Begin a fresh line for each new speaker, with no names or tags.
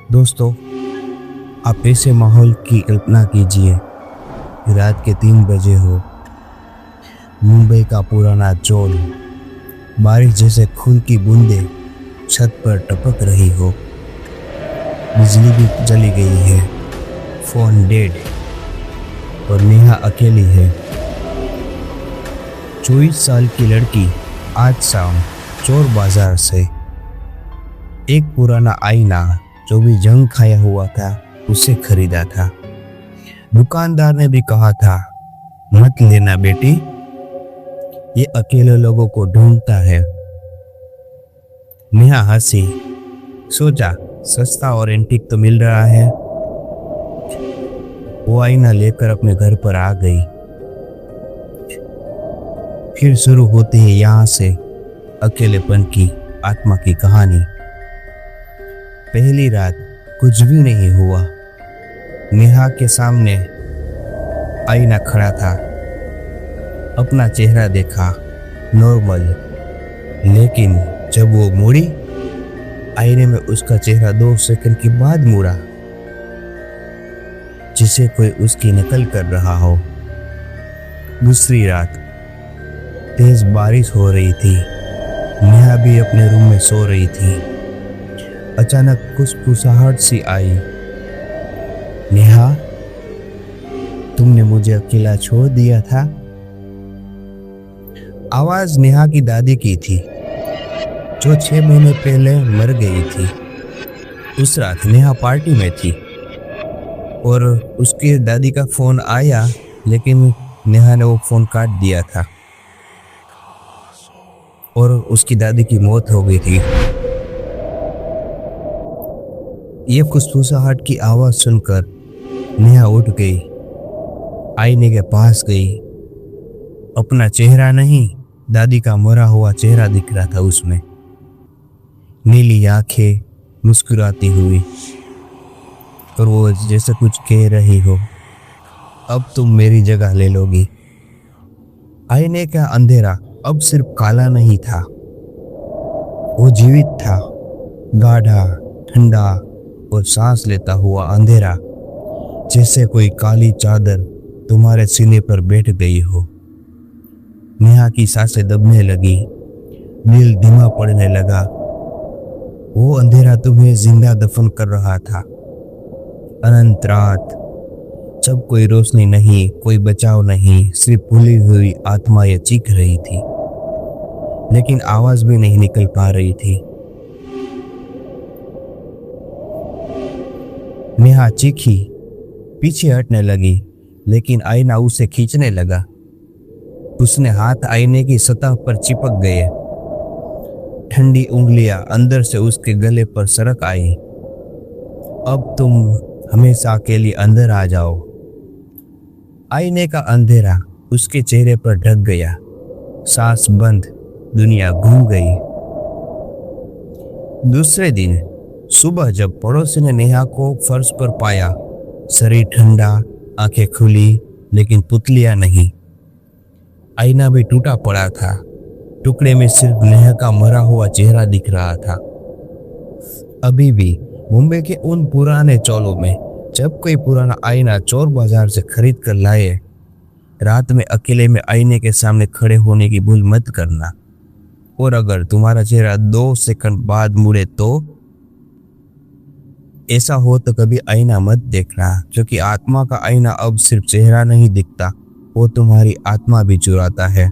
दोस्तों, आप ऐसे माहौल की कल्पना कीजिए। रात के 3 बजे हो, मुंबई का पुराना चौल, बारिश जैसे खून की बूंदें छत पर टपक रही हो। बिजली भी चली गई है, फोन डेड और नेहा अकेली है। 24 साल की लड़की आज शाम चोर बाजार से एक पुराना आईना जो भी जंग खाया हुआ था उसे खरीदा था। दुकानदार ने भी कहा था, मत लेना बेटी, ये अकेले लोगों को ढूंढता है। नेहा हंसी, सोचा सस्ता और एंटीक तो मिल रहा है। वो आईना लेकर अपने घर पर आ गई। फिर शुरू होती है यहाँ से अकेलेपन की आत्मा की कहानी। पहली रात कुछ भी नहीं हुआ। नेहा के सामने आईना खड़ा था, अपना चेहरा देखा, नॉर्मल। लेकिन जब वो मुड़ी, आईने में उसका चेहरा 2 सेकंड के बाद मुड़ा, जिसे कोई उसकी नकल कर रहा हो। दूसरी रात तेज बारिश हो रही थी। नेहा भी अपने रूम में सो रही थी। अचानक फुसफुसाहट सी आई, नेहा, तुमने मुझे अकेला छोड़ दिया था। आवाज नेहा की दादी की थी, जो 6 महीने पहले मर गई थी। उस रात नेहा पार्टी में थी और उसकी दादी का फोन आया, लेकिन नेहा ने वो फोन काट दिया था और उसकी दादी की मौत हो गई थी। ये फुसफुसाहट की आवाज सुनकर नेहा उठ गई, आईने के पास गई। अपना चेहरा नहीं, दादी का मरा हुआ चेहरा दिख रहा था उसमें। नीली आंखें मुस्कुराती हुई और वो जैसे कुछ कह रही हो, अब तुम मेरी जगह ले लोगी। आईने का अंधेरा अब सिर्फ काला नहीं था, वो जीवित था, गाढ़ा, ठंडा और सांस लेता हुआ अंधेरा, जैसे कोई काली चादर तुम्हारे सीने पर बैठ गई हो। नेहा की सांसें दबने लगी, दिल धीमा पड़ने लगा। वो अंधेरा तुम्हें जिंदा दफन कर रहा था। अनंत रात, जब कोई रोशनी नहीं, कोई बचाव नहीं, सिर्फ भूली हुई आत्मा ये चीख रही थी, लेकिन आवाज भी नहीं निकल पा रही थी। नेहा चीखी, पीछे हटने लगी, लेकिन आईना उसे खींचने लगा। उसने हाथ आईने की सतह पर चिपक गए। ठंडी उंगलियां अंदर से उसके गले पर सरक आई। अब तुम हमेशा के लिए अंदर आ जाओ। आईने का अंधेरा उसके चेहरे पर ढक गया। सांस बंद, दुनिया घूम गई। दूसरे दिन सुबह जब पड़ोसी ने नेहा को फर्श पर पाया, शरीर ठंडा, आंखें खुली, लेकिन पुतलियां नहीं। आईना भी टूटा पड़ा था, टुकड़े में सिर्फ नेहा का मरा हुआ चेहरा दिख रहा था। अभी भी मुंबई के उन पुराने चौलों में जब कोई पुराना आईना चोर बाजार से खरीद कर लाए, रात में अकेले में आईने के सामने खड़े होने की भूल मत करना। और अगर तुम्हारा चेहरा 2 सेकंड बाद मुड़े तो ऐसा हो तो कभी आईना मत देखना, क्योंकि आत्मा का आईना अब सिर्फ चेहरा नहीं दिखता, वो तुम्हारी आत्मा भी चुराता है।